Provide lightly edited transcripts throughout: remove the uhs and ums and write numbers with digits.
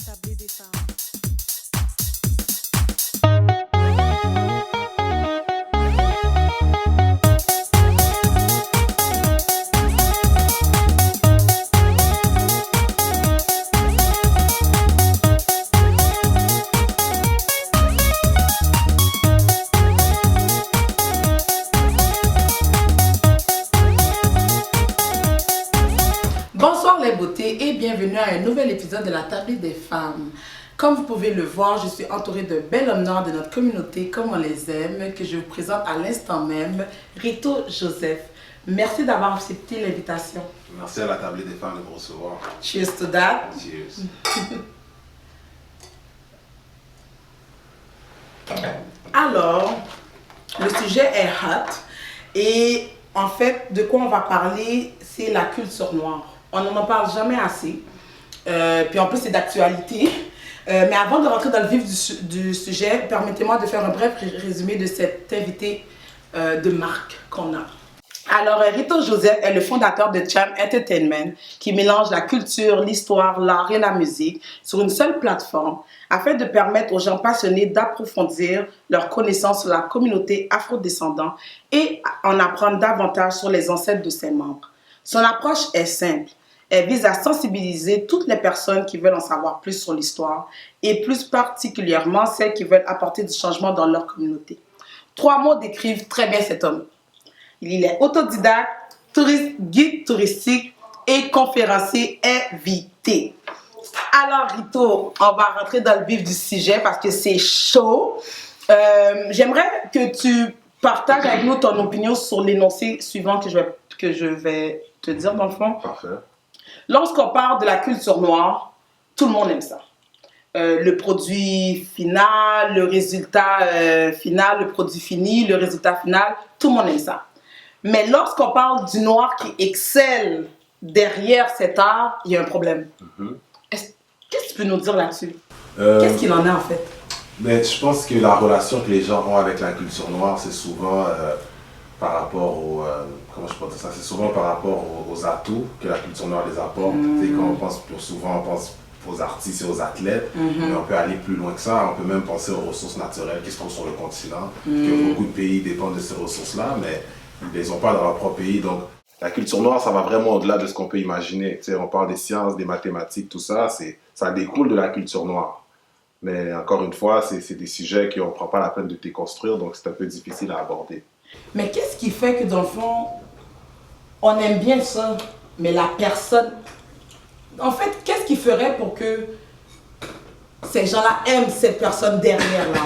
tablée des femmes. Bonsoir les beautés et bienvenue à un nouvel épisode de la tablée des femmes. Comme vous pouvez le voir, je suis entourée de belles hommes noirs de notre communauté comme on les aime, que je vous présente à l'instant même, Rito Joseph. Merci d'avoir accepté l'invitation. Merci à la tablée des femmes de me recevoir. Cheers to that. Cheers. Alors, le sujet est hot et en fait, de quoi on va parler, c'est la culture noire. On n'en parle jamais assez, puis en plus c'est d'actualité. Mais avant de rentrer dans le vif du sujet, permettez-moi de faire un bref résumé de cet invité de marque qu'on a. Alors, Rito Joseph est le fondateur de Cham Entertainment qui mélange la culture, l'histoire, l'art et la musique sur une seule plateforme afin de permettre aux gens passionnés d'approfondir leurs connaissances sur la communauté afrodescendante et en apprendre davantage sur les ancêtres de ses membres. Son approche est simple. Elle vise à sensibiliser toutes les personnes qui veulent en savoir plus sur l'histoire et plus particulièrement celles qui veulent apporter du changement dans leur communauté. 3 mots décrivent très bien cet homme. Il est autodidacte, guide touristique et conférencier invité. Alors Rito, on va rentrer dans le vif du sujet parce que c'est chaud. J'aimerais que tu partages avec nous ton opinion sur l'énoncé suivant que je vais te dire dans le fond. Parfait. Lorsqu'on parle de la culture noire, tout le monde aime ça. Le produit final, le résultat final, le produit fini, le résultat final, tout le monde aime ça. Mais lorsqu'on parle du noir qui excelle derrière cet art, il y a un problème. Qu'est-ce que tu peux nous dire là-dessus? Qu'est-ce qu'il en est en fait? Mais je pense que la relation que les gens ont avec la culture noire, c'est souvent par rapport au... comment je peux dire ça? C'est souvent par rapport aux atouts que la culture noire les apporte. Tu sais, quand on pense plus souvent, on pense aux artistes et aux athlètes, mais on peut aller plus loin que ça. On peut même penser aux ressources naturelles qui se trouvent sur le continent, que beaucoup de pays dépendent de ces ressources-là, mais ils ne les ont pas dans leur propre pays. Donc, la culture noire, ça va vraiment au-delà de ce qu'on peut imaginer. Tu sais, on parle des sciences, des mathématiques, tout ça, ça découle de la culture noire. Mais encore une fois, c'est des sujets qu'on ne prend pas la peine de déconstruire, donc c'est un peu difficile à aborder. Mais qu'est-ce qui fait que dans le fond, on aime bien ça, mais la personne... En fait, qu'est-ce qui ferait pour que ces gens-là aiment cette personne derrière là?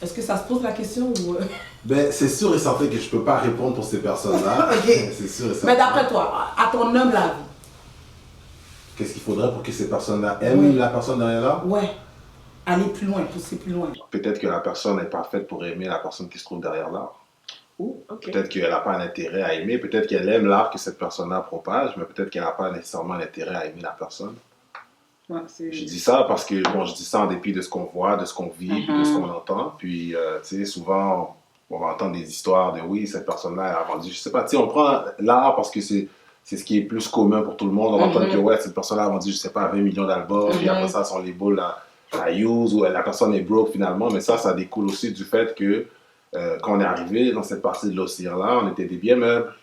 Est-ce que ça se pose la question ou... Ben, c'est sûr et certain que je ne peux pas répondre pour ces personnes-là. Okay. C'est sûr et certain. Mais d'après toi, à ton humble avis? Qu'est-ce qu'il faudrait pour que ces personnes-là aiment la personne derrière là? Ouais. Aller plus loin, pousser plus loin. Peut-être que la personne n'est pas faite pour aimer la personne qui se trouve derrière l'art. Okay. Peut-être qu'elle n'a pas un intérêt à aimer, peut-être qu'elle aime l'art que cette personne-là propage, mais peut-être qu'elle n'a pas nécessairement un intérêt à aimer la personne. Ouais, je dis ça parce que, bon, je dis ça en dépit de ce qu'on voit, de ce qu'on vit, de ce qu'on entend. Puis, tu sais, souvent, on va entendre des histoires de oui, cette personne-là a vendu, je sais pas, tu sais, on prend l'art parce que c'est ce qui est plus commun pour tout le monde. On va entendre que ouais, cette personne-là a vendu, je sais pas, 20 millions d'albums, puis après ça, son label la use, ou la personne est broke finalement, mais ça découle aussi du fait que quand on est arrivé dans cette partie de l'océan-là, on était des biens meubles.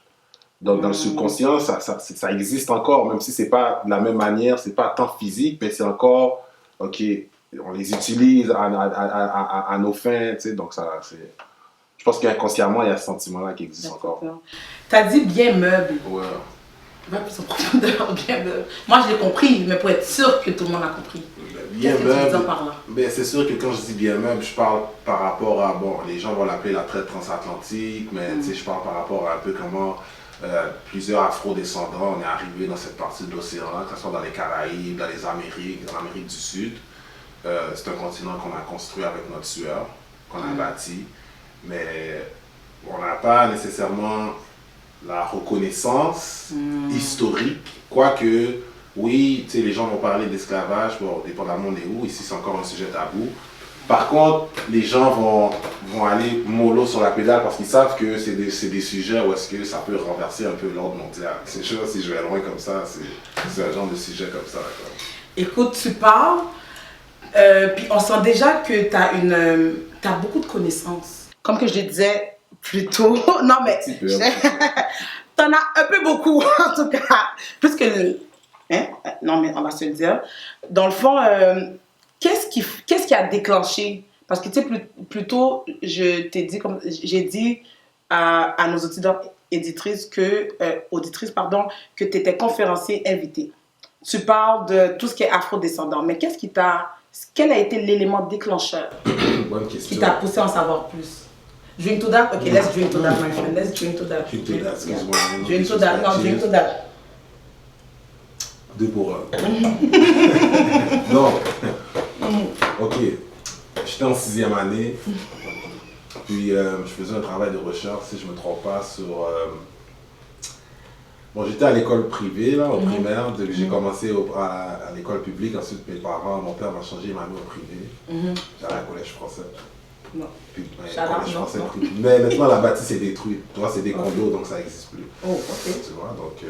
Donc, dans le subconscient, ça existe encore, même si c'est pas de la même manière, c'est pas tant physique, mais c'est encore, ok, on les utilise à nos fins, tu sais, donc ça, c'est... Je pense qu'inconsciemment, il y a ce sentiment-là qui existe encore. Tu as dit bien meuble. Ouais. Va plus en profondeur, bien meuble. Moi, je l'ai compris, mais pour être sûr que tout le monde a compris. Bien Qu'est-ce que tu veux meuble, dire par là? ben, c'est sûr que quand je dis bien meuble, je parle par rapport à, bon, les gens vont l'appeler la traite transatlantique, mais tu sais, je parle par rapport à un peu comment plusieurs afro-descendants, on est arrivés dans cette partie de l'océan-là, que ce soit dans les Caraïbes, dans les Amériques, dans l'Amérique du Sud. C'est un continent qu'on a construit avec notre sueur, qu'on a bâti, mais on n'a pas nécessairement la reconnaissance historique, quoique, oui, tu sais, les gens vont parler d'esclavage, bon, dépendamment de où, ici c'est encore un sujet tabou. Par contre, les gens vont aller mollo sur la pédale parce qu'ils savent que c'est des sujets où est-ce que ça peut renverser un peu l'ordre mondial. C'est sûr, si je vais loin comme ça, c'est un genre de sujet comme ça. Quoi. Écoute, tu parles, puis on sent déjà que tu as beaucoup de connaissances. Comme que je le disais plus tôt, non mais, t'en as un peu beaucoup en tout cas, plus que, hein? Non mais on va se le dire. Dans le fond, qu'est-ce qui a déclenché? Parce que tu sais, plus tôt, j'ai dit à nos auditeurs auditrices, que tu étais conférencier invité. Tu parles de tout ce qui est afro-descendant, mais quel a été l'élément déclencheur qui t'a poussé à en savoir plus? Drink to that? Okay, let's drink to that, my friend. Let's drink to that. Drink to that, excuse-moi. Drink to that, non, drink to that. 2 pour 1. Non. Ok. J'étais en 6e année. Puis je faisais un travail de recherche, si je ne me trompe pas, sur... Bon, j'étais à l'école privée, là, au primaire. J'ai commencé à l'école publique. Ensuite, mon père m'a changé, il m'a mis au privé. J'allais à collège français. Non. Puis, collège français privé. Mais maintenant, la bâtisse est détruite. Tu vois, c'est des condos, donc ça n'existe plus. Oh, ok. Tu vois, donc...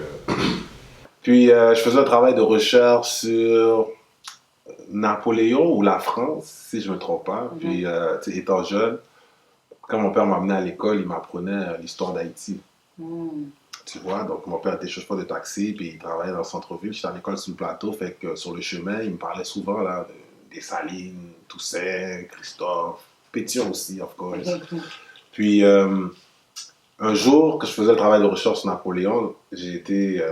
Puis, je faisais un travail de recherche sur Napoléon ou la France, si je ne me trompe pas. Puis, étant jeune, quand mon père m'amenait à l'école, il m'apprenait l'histoire d'Haïti. Tu vois, donc mon père était chauffeur de taxi, puis il travaillait dans le centre-ville. J'étais à l'école sur le plateau, fait que sur le chemin, il me parlait souvent là, des Salines, Toussaint, Christophe, Pétion aussi, of course. Puis, un jour, que je faisais le travail de recherche sur Napoléon, j'ai été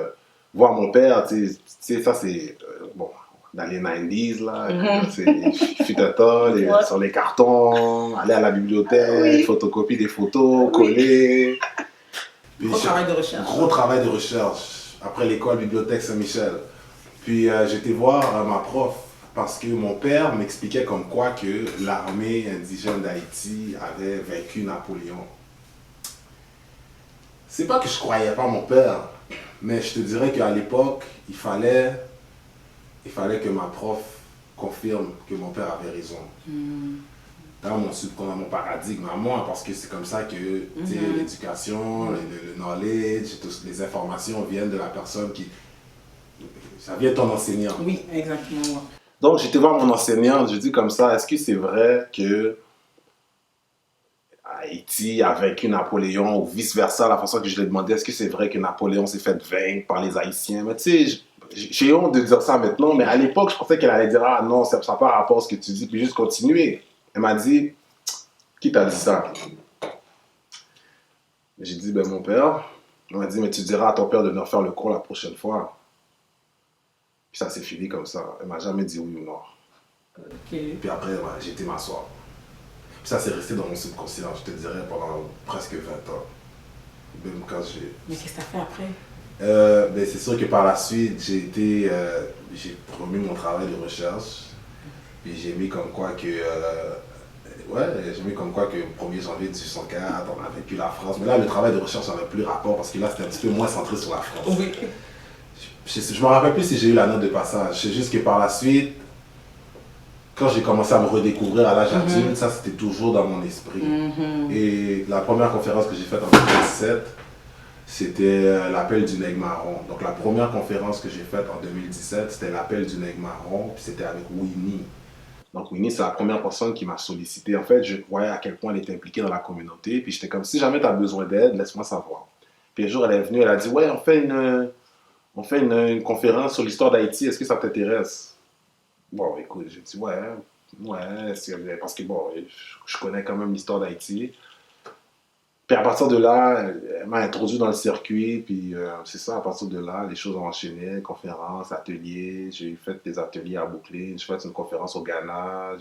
voir mon père, tu sais, ça c'est, bon, dans les 90s, là, fut un temps, sur les cartons, aller à la bibliothèque, photocopier des photos, coller. Gros travail de recherche. Gros travail de recherche. Après l'école, bibliothèque Saint-Michel. Puis j'étais voir ma prof parce que mon père m'expliquait comme quoi que l'armée indigène d'Haïti avait vaincu Napoléon. C'est pas que je croyais pas mon père, mais je te dirais qu'à l'époque, il fallait que ma prof confirme que mon père avait raison. Dans mon paradigme à moi, parce que c'est comme ça que l'éducation, le knowledge, les informations viennent de la personne qui... Ça vient de ton enseignant. Oui, exactement. Donc, j'étais voir mon enseignant, je dis comme ça, est-ce que c'est vrai que Haïti a vaincu Napoléon ou vice-versa, la façon que je l'ai demandé, est-ce que c'est vrai que Napoléon s'est fait vaincre par les Haïtiens? Mais tu sais, j'ai honte de dire ça maintenant, mais à l'époque, je pensais qu'elle allait dire, ah non, ça n'a pas rapport à ce que tu dis, puis juste continuer. Elle m'a dit, qui t'a dit ça? J'ai dit, ben mon père. Elle m'a dit, mais tu diras à ton père de venir faire le cours la prochaine fois. Puis ça s'est fini comme ça. Elle m'a jamais dit oui ou non. Okay. Puis après, j'ai été m'asseoir. Puis ça s'est resté dans mon subconscient, je te dirais, pendant presque 20 ans. Même quand j'ai... Mais qu'est-ce que tu as fait après? Ben, c'est sûr que par la suite, j'ai promu mon travail de recherche. Puis j'ai mis comme quoi que... j'ai mis comme quoi que le 1er janvier 1804, on a vaincu la France. Mais là, le travail de recherche n'avait plus rapport parce que là, c'était un petit peu moins centré sur la France. Oui. Je ne me rappelle plus si j'ai eu la note de passage. C'est juste que par la suite, quand j'ai commencé à me redécouvrir à l'âge adulte, ça c'était toujours dans mon esprit. Et la première conférence que j'ai faite en 2017, c'était l'appel du Nègre Marron. Donc la première conférence que j'ai faite en 2017, c'était l'appel du Nègre Marron, puis c'était avec Winnie. Donc Winnie, c'est la première personne qui m'a sollicité. En fait, je voyais à quel point elle était impliquée dans la communauté, puis j'étais comme, si jamais tu as besoin d'aide, laisse-moi savoir. Puis un jour, elle est venue, elle a dit, ouais, on fait une conférence sur l'histoire d'Haïti, est-ce que ça t'intéresse? Bon, écoute, j'ai dit, ouais, parce que bon, je connais quand même l'histoire d'Haïti. Puis à partir de là, elle m'a introduit dans le circuit, puis c'est ça, à partir de là, les choses ont enchaîné, conférences, ateliers, j'ai fait des ateliers à Brooklyn, j'ai fait une conférence au Ghana,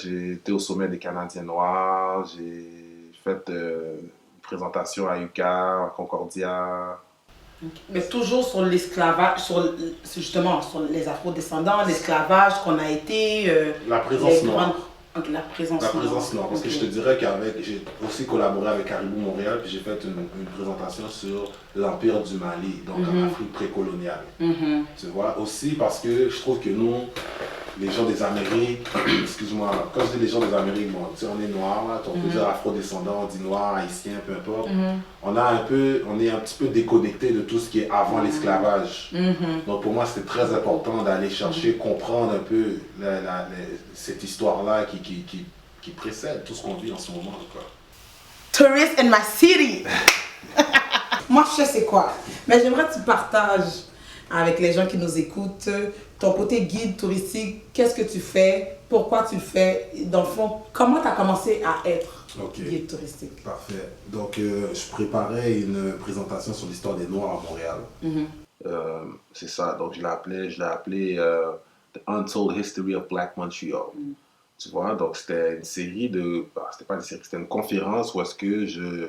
j'ai été au sommet des Canadiens noirs, j'ai fait une présentation à UQAM, à Concordia. Mais toujours sur l'esclavage, justement sur les afro-descendants, l'esclavage qu'on a été... la présence noire. La présence noire, parce que je te dirais j'ai aussi collaboré avec Caribou Montréal, puis j'ai fait une présentation sur l'Empire du Mali, donc en Afrique précoloniale. Tu vois, aussi parce que je trouve que nous, les gens des Amériques, excuse-moi, quand je dis les gens des Amériques, bon, tu sais, on est noir, là, on peut dire afro-descendant, on dit noir, haïtien, peu importe. On est un petit peu déconnecté de tout ce qui est avant l'esclavage. Donc pour moi, c'était très important d'aller chercher, comprendre un peu cette histoire-là qui précède tout ce qu'on vit en ce moment, quoi. Tourist in my city. Moi, je sais c'est quoi. Mais j'aimerais que tu partages avec les gens qui nous écoutent ton côté guide touristique. Qu'est-ce que tu fais? Pourquoi tu le fais? Dans le fond, comment tu as commencé à être guide touristique? Parfait. Donc, je préparais une présentation sur l'histoire des Noirs à Montréal. C'est ça. Donc, je l'ai appelé The Untold History of Black Montreal. Tu vois, donc c'était une série de... c'était pas une série, c'était une conférence où est-ce que je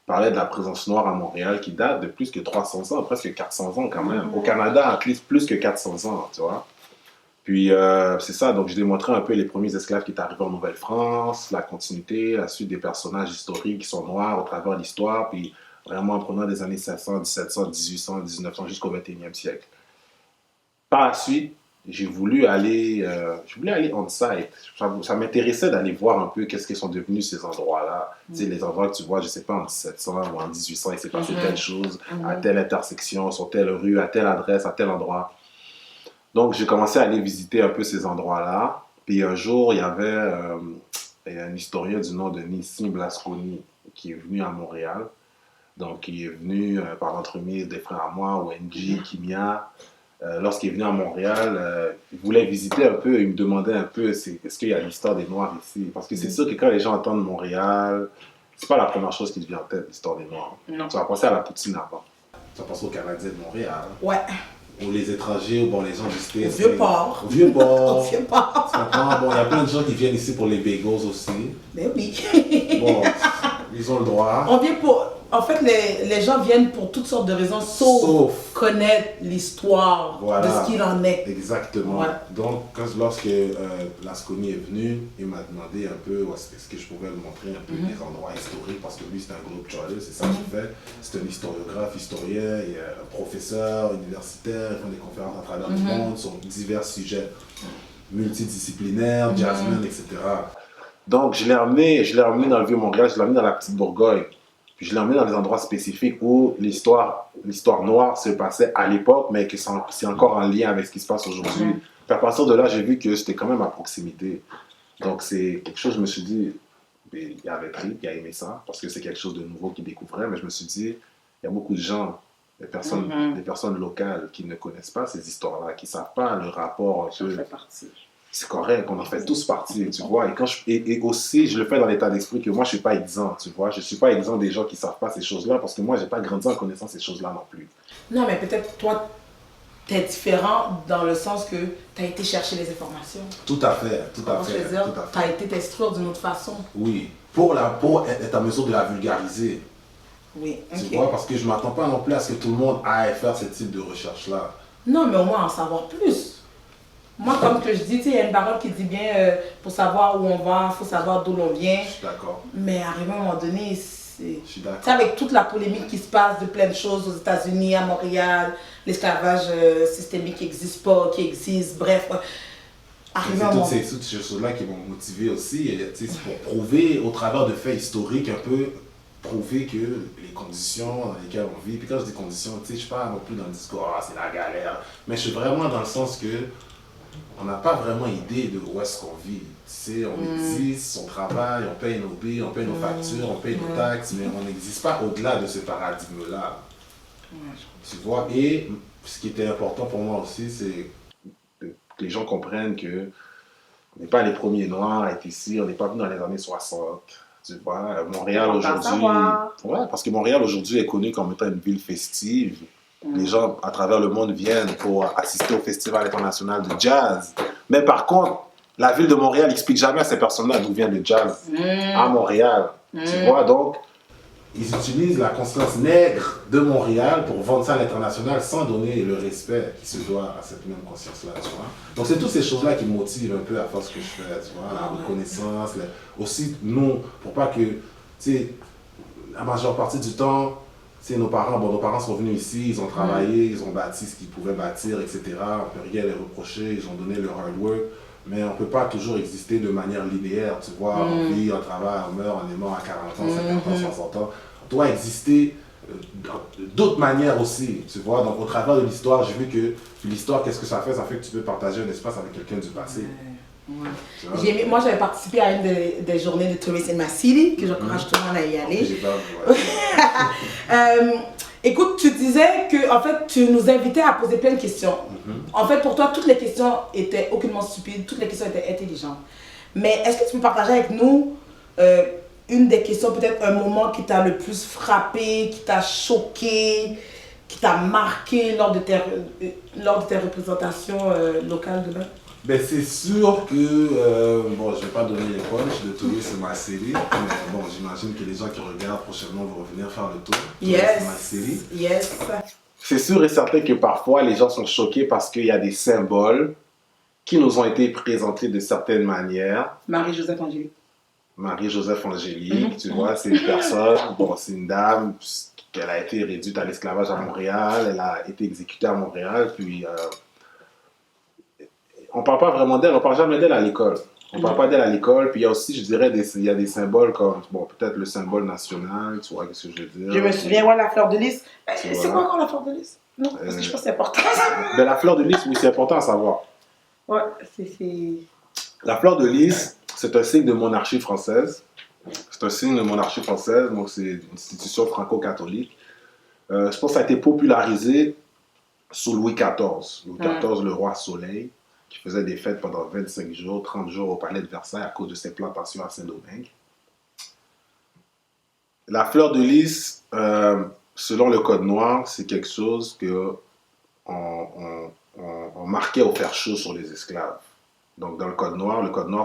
parlais de la présence noire à Montréal qui date de plus que 300 ans, presque 400 ans quand même. Au Canada, en plus que 400 ans, tu vois. Puis c'est ça, donc je démontrais un peu les premiers esclaves qui étaient arrivés en Nouvelle-France, la continuité, la suite des personnages historiques qui sont noirs au travers de l'histoire, puis vraiment en prenant des années 1600, 1700, 1800, 1900 jusqu'au 21e siècle. Par la suite, j'ai voulu aller on-site. Ça m'intéressait d'aller voir un peu qu'est-ce qu'ils sont devenus ces endroits-là. Tu sais, les endroits que tu vois, je sais pas, en 1700 ou en 1800, il s'est passé telle chose, à telle intersection, sur telle rue, à telle adresse, à tel endroit. Donc, j'ai commencé à aller visiter un peu ces endroits-là. Puis un jour, il y avait un historien du nom de Nissim Blasconi qui est venu à Montréal. Donc, il est venu par l'entremise des frères à moi, ONG, Kimia. Lorsqu'il est venu à Montréal, il voulait visiter un peu, il me demandait un peu est-ce qu'il y a l'histoire des Noirs ici. Parce que c'est sûr que quand les gens entendent Montréal, c'est pas la première chose qui te vient en tête, l'histoire des Noirs. Non. Tu vas penser à la poutine avant. Tu vas penser aux Canadiens de Montréal. Ouais. Ou les étrangers, ou bon, les gens du States. Au Vieux-Port. Au Vieux-Port. Au Vieux-Port. Tu comprends? Bon, il y a plein de gens qui viennent ici pour les bagels aussi. Mais oui. Bon, ils ont le droit. On vient pour... En fait, les gens viennent pour toutes sortes de raisons, sauf connaître l'histoire de ce qu'il en est. Exactement. Ouais. Donc, lorsque Blasconi est venu, il m'a demandé un peu est-ce que je pouvais lui montrer un peu des endroits historiques, parce que lui, c'est un groupe Charlie, c'est ça qu'il fait. C'est un historiographe, historien, et un professeur universitaire, il fait des conférences à travers le monde sur divers sujets multidisciplinaires, jazzmen, etc. Donc, je l'ai emmené dans le Vieux-Montréal, je l'ai emmené dans la Petite Bourgogne. Puis je l'ai emmené dans des endroits spécifiques où l'histoire noire se passait à l'époque, mais que c'est encore en lien avec ce qui se passe aujourd'hui. Puis à partir de là, j'ai vu que c'était quand même à proximité. Donc c'est quelque chose, je me suis dit, il avait pris, il a aimé ça, parce que c'est quelque chose de nouveau qu'il découvrait, mais je me suis dit, il y a beaucoup de gens, des personnes locales qui ne connaissent pas ces histoires-là, qui ne savent pas le rapport. Ça fait partie. C'est correct, on en fait tous partie, tu vois. Et aussi, je le fais dans l'état d'esprit que moi, je ne suis pas exempt, tu vois. Je ne suis pas exempt des gens qui ne savent pas ces choses-là, parce que moi, je n'ai pas grandi en connaissant ces choses-là non plus. Non, mais peut-être toi, tu es différent dans le sens que tu as été chercher les informations. Tout à fait, tout à fait. Tu as été t'instruire d'une autre façon. Oui, pour être en mesure de la vulgariser. Oui, ok. Tu vois, parce que je ne m'attends pas non plus à ce que tout le monde aille faire ce type de recherche-là. Non, mais au moins en savoir plus. Moi, comme que je dis, il y a une parole qui dit bien, pour savoir où on va, il faut savoir d'où l'on vient. Je suis d'accord. Mais arrivé à un moment donné, Je suis d'accord. avec toute la polémique qui se passe de plein de choses aux États-Unis, à Montréal, l'esclavage systémique qui existe, bref. C'est toutes ces choses-là qui vont me motiver aussi. C'est pour prouver, au travers de faits historiques, un peu, prouver que les conditions dans lesquelles on vit, puis quand je dis conditions, je ne suis pas non plus dans le discours, c'est la galère, mais je suis vraiment dans le sens que on n'a pas vraiment idée de où est-ce qu'on vit. Tu sais, on existe, on travaille, on paye nos billes, on paye nos factures, on paye nos taxes, mais on n'existe pas au-delà de ce paradigme-là. Tu vois, et ce qui était important pour moi aussi, c'est que les gens comprennent que on n'est pas les premiers Noirs à être ici, on n'est pas venu dans les années 60. Tu vois, Montréal aujourd'hui... Ouais, parce que Montréal aujourd'hui est connu comme étant une ville festive. Les gens à travers le monde viennent pour assister au Festival international de jazz. Mais par contre, la ville de Montréal n'explique jamais à ces personnes-là d'où vient le jazz à Montréal. Tu vois, donc, ils utilisent la conscience nègre de Montréal pour vendre ça à l'international sans donner le respect qui se doit à cette même conscience-là, tu vois. Donc, c'est toutes ces choses-là qui me motivent un peu à faire ce que je fais, tu vois, la reconnaissance, aussi, nous, pour pas que, tu sais, la majeure partie du temps, nos parents sont venus ici, ils ont travaillé, ils ont bâti ce qu'ils pouvaient bâtir, etc. On ne peut rien les reprocher, ils ont donné leur hard work. mais on ne peut pas toujours exister de manière linéaire. Tu vois, on vit, on travaille, on meurt, on est mort à 40 ans, 50 ans, 60 ans. On doit exister d'autres manières aussi, tu vois. Donc, au travers de l'histoire, j'ai vu que l'histoire, qu'est-ce que ça fait? Ça fait que tu peux partager un espace avec quelqu'un du passé. Ouais. Moi, j'avais participé à une des journées de Tourism in My City, que j'encourage tout le monde à y aller. J'ai pas, écoute, tu disais que en fait, tu nous invitais à poser plein de questions. En fait, pour toi, toutes les questions étaient aucunement stupides, toutes les questions étaient intelligentes. Mais est-ce que tu peux partager avec nous une des questions, peut-être un moment qui t'a le plus frappé, qui t'a choqué, qui t'a marqué lors de tes représentations locales de là? Ben c'est sûr que, bon, je vais pas donner les punchs de Tourism in My City, mais bon, j'imagine que les gens qui regardent prochainement vont revenir faire le tour. Yes. C'est sûr et certain que parfois les gens sont choqués parce qu'il y a des symboles qui nous ont été présentés de certaines manières. Marie-Joseph Angélique. Marie-Joseph Angélique, tu vois, c'est une personne, bon, c'est une dame, qu'elle a été réduite à l'esclavage à Montréal, elle a été exécutée à Montréal, puis on parle pas vraiment d'elle, on parle jamais d'elle à l'école. On parle pas d'elle à l'école, puis il y a aussi, je dirais, il y a des symboles comme, bon, peut-être le symbole national, tu vois, qu'est-ce que je veux dire. Je me souviens, ouais, la fleur de lys. C'est quoi encore la fleur de lys? Non, parce que je pense que c'est important. Ben, la fleur de lys, oui, c'est important à savoir. Ouais, c'est... La fleur de lys, c'est un signe de monarchie française. C'est un signe de monarchie française, donc c'est une institution franco-catholique. Je pense que ça a été popularisé sous Louis XIV. Louis XIV, le roi Soleil, qui faisait des fêtes pendant 25 jours, 30 jours au palais de Versailles à cause de ses plantations à Saint-Domingue. La fleur de lys, selon le Code noir, c'est quelque chose que on marquait au fer chaud sur les esclaves. Donc, dans le Code noir,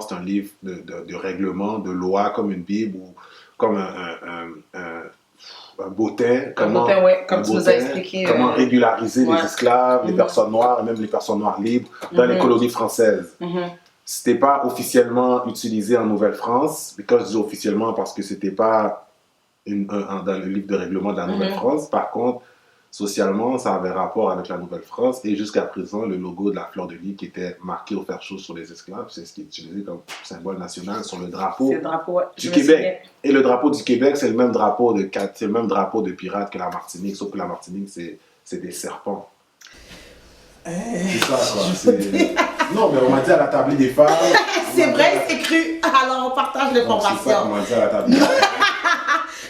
c'est un livre de règlements, de lois, comme une Bible ou comme un bottin. Comme tu nous as expliqué. Comment régulariser les esclaves, les personnes noires et même les personnes noires libres dans les colonies françaises. C'était pas officiellement utilisé en Nouvelle-France. Et quand je dis officiellement, parce que c'était pas dans le livre de règlement de la Nouvelle-France. Par contre, socialement, ça avait rapport avec la Nouvelle-France et jusqu'à présent, le logo de la fleur de lys qui était marqué au fer chaud sur les esclaves, c'est ce qui est utilisé comme symbole national sur le drapeau, du Québec. Et le drapeau du Québec, c'est le même drapeau de pirates que la Martinique, sauf que la Martinique, c'est des serpents. C'est ça, quoi. Non, mais on m'a dit à la table des femmes. C'est vrai, c'est cru. Alors, on partage l'information. C'est ça qu'on m'a dit à la table des femmes.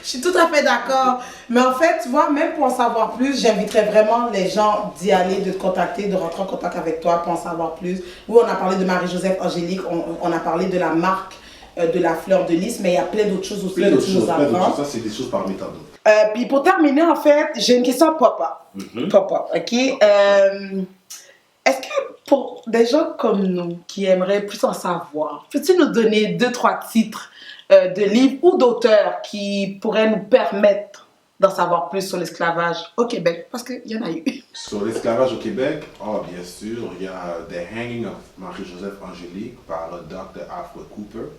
Je suis tout à fait d'accord. Mais en fait, tu vois, même pour en savoir plus, j'inviterais vraiment les gens d'y aller, de te contacter, de rentrer en contact avec toi pour en savoir plus. Oui, on a parlé de Marie-Joseph Angélique, on a parlé de la marque de la fleur de lys, mais il y a plein d'autres choses aussi que tu nous apprends. Ça, c'est des choses parmi tant d'autres. Puis pour terminer, en fait, j'ai une question à Papa. Papa, ok? Est-ce que pour des gens comme nous qui aimeraient plus en savoir, peux-tu nous donner 2-3 titres de livres ou d'auteurs qui pourraient nous permettre d'en savoir plus sur l'esclavage au Québec? Parce qu'il y en a eu. Sur l'esclavage au Québec, bien sûr, il y a The Hanging of Marie-Joseph Angélique par le Dr. Alfred Cooper.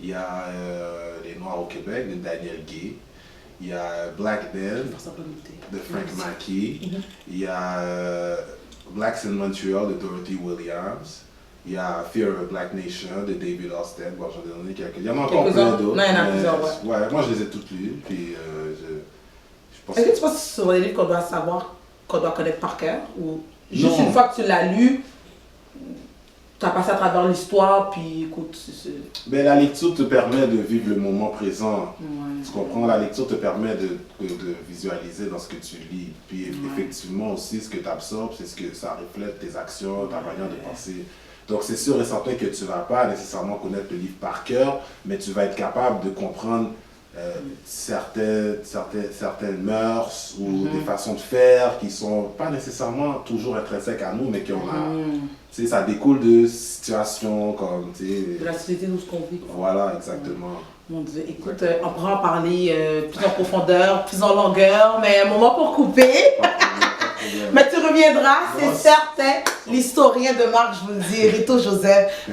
Il y a Les Noirs au Québec de Daniel Gay. Il y a Black Dead de Frank Mackey. Il y a Blacks in Montreal de Dorothy Williams. Il y a Fear of a Black Nation de David Austin. Bon, j'en ai donné quelques. Il y en a encore plein d'autres. Non, il y en a plusieurs, ouais. Moi, je les ai toutes lues. Puis, Est-ce que tu penses que ce sont des livres qu'on doit savoir, qu'on doit connaître par cœur? Ou juste une fois que tu l'as lu, tu as passé à travers l'histoire, puis écoute... Ben, la lecture te permet de vivre le moment présent. Tu comprends? La lecture te permet de visualiser dans ce que tu lis. Puis effectivement aussi, ce que tu absorbes, c'est ce que ça reflète tes actions, ta manière de penser. Donc c'est sûr et certain que tu ne vas pas nécessairement connaître le livre par cœur, mais tu vas être capable de comprendre certaines mœurs ou des façons de faire qui ne sont pas nécessairement toujours intrinsèques à nous, mais qu'on a. Ça découle de situations comme... De la société où on vit. Voilà, exactement. Mon Dieu, écoute, on pourra en parler plus en profondeur, plus en longueur, mais un moment pour couper. Mais tu reviendras, c'est certain. L'historien de marque, je vous le dis, Rito Joseph.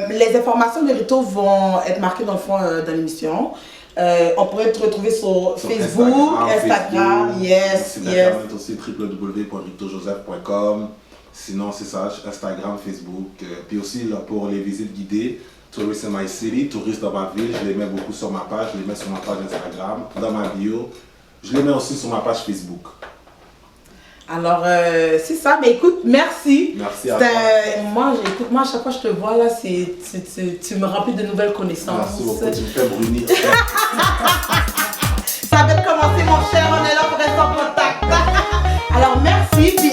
Les informations de Rito vont être marquées dans le fond de l'émission. On pourrait te retrouver sur Facebook, Instagram, yes. Internet aussi, www.ritojoseph.com. Sinon, c'est ça, Instagram, Facebook. Puis aussi, là, pour les visites guidées, Tourist in My City, touristes dans ma ville, je les mets beaucoup sur ma page, je les mets sur ma page Instagram, dans ma bio. Je les mets aussi sur ma page Facebook. Alors, c'est ça. Mais écoute, merci. Merci à toi. Moi, à chaque fois que je te vois là, tu me remplis de nouvelles connaissances. Merci beaucoup, tu me fais brunir. Ça va commencer, mon cher. On est là pour rester en contact. Alors, merci. Puis